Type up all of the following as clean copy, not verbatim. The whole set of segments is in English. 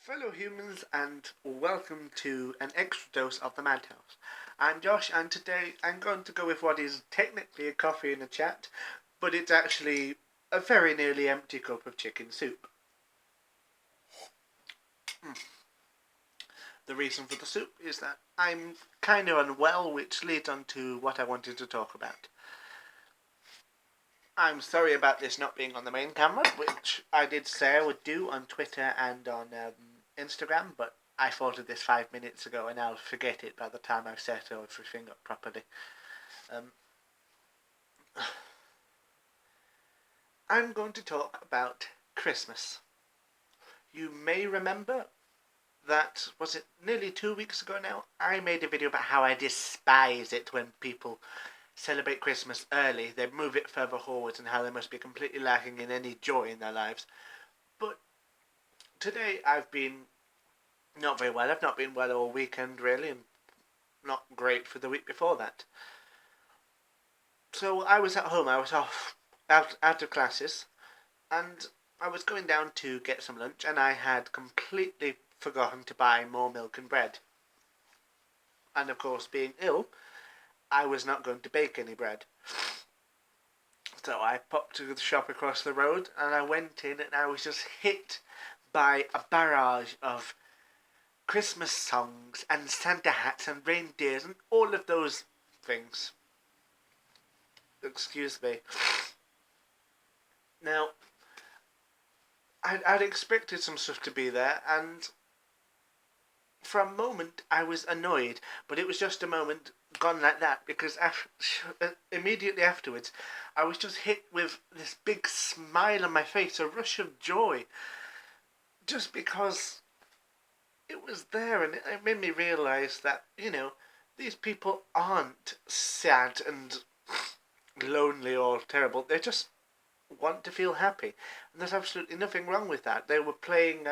Fellow humans, and welcome to an extra dose of the Madhouse. I'm Josh, and today I'm going to go with what is technically a coffee and a chat, but it's actually a very nearly empty cup of chicken soup. The reason for the soup is that I'm kind of unwell, which leads on to what I wanted to talk about. I'm sorry about this not being on the main camera, which I did say I would do on Twitter and on Instagram, but I thought of this 5 minutes ago and I'll forget it by the time I've set everything up properly. I'm going to talk about Christmas. You may remember that, was it nearly 2 weeks ago now, I made a video about how I despise it when people celebrate Christmas early, they move it further forwards, and how they must be completely lacking in any joy in their lives. But today I've been not very well. I've not been well all weekend really, and not great for the week before that. So I was at home, I was out of classes, and I was going down to get some lunch, and I had completely forgotten to buy more milk and bread. And of course, being ill, I was not going to bake any bread. So I popped to the shop across the road, and I went in, and I was just hit by a barrage of Christmas songs and Santa hats and reindeers and all of those things. Excuse me. Now, I'd expected some stuff to be there, and for a moment I was annoyed, but it was just a moment gone like that, because immediately afterwards I was just hit with this big smile on my face, a rush of joy, just because it was there, and it made me realise that, these people aren't sad and lonely or terrible. They just want to feel happy, and there's absolutely nothing wrong with that. They were playing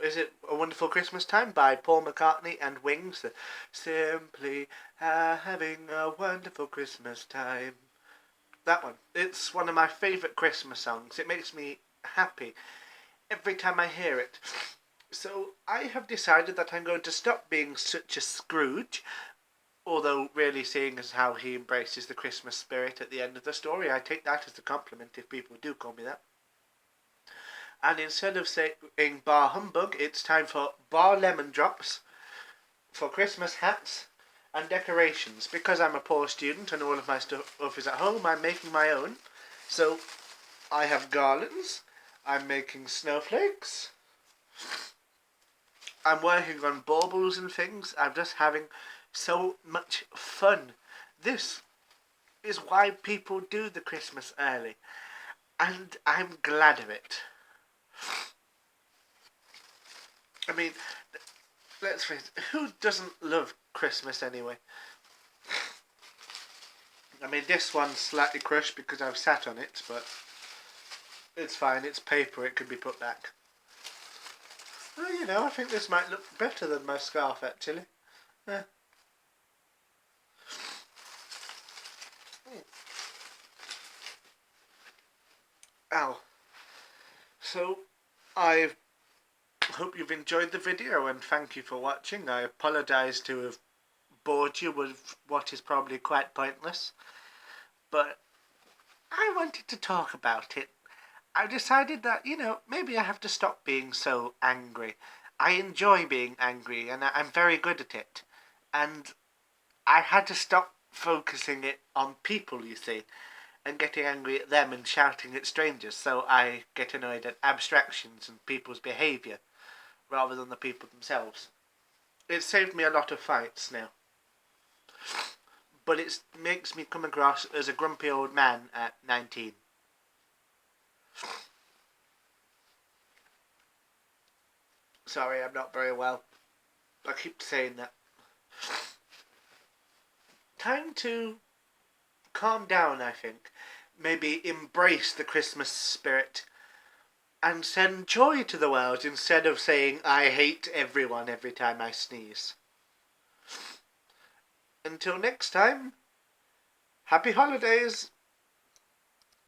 is it A Wonderful Christmas Time by Paul McCartney and Wings. The Simply Having a Wonderful Christmas Time. That one. It's one of my favourite Christmas songs. It makes me happy every time I hear it. So I have decided that I'm going to stop being such a Scrooge, although really, seeing as how he embraces the Christmas spirit at the end of the story, I take that as a compliment if people do call me that. And instead of saying bar humbug, it's time for bar lemon drops for Christmas hats and decorations. Because I'm a poor student and all of my stuff is at home, I'm making my own. So I have garlands, I'm making snowflakes, I'm working on baubles and things. I'm just having so much fun. This is why people do the Christmas early, and I'm glad of it. I mean, let's face it, who doesn't love Christmas anyway? I mean, this one's slightly crushed because I've sat on it, but it's fine, it's paper, it could be put back. Well, I think this might look better than my scarf, actually. Ow. So, I hope you've enjoyed the video, and thank you for watching. I apologise to have bored you with what is probably quite pointless, but I wanted to talk about it. I decided that, maybe I have to stop being so angry. I enjoy being angry, and I'm very good at it. And I had to stop focusing it on people, you see, and getting angry at them and shouting at strangers. So I get annoyed at abstractions and people's behaviour, rather than the people themselves. It saved me a lot of fights now. But it makes me come across as a grumpy old man at 19. Sorry, I'm not very well. I keep saying that. Time to calm down, I think. Maybe embrace the Christmas spirit and send joy to the world instead of saying I hate everyone every time I sneeze. Until next time, happy holidays!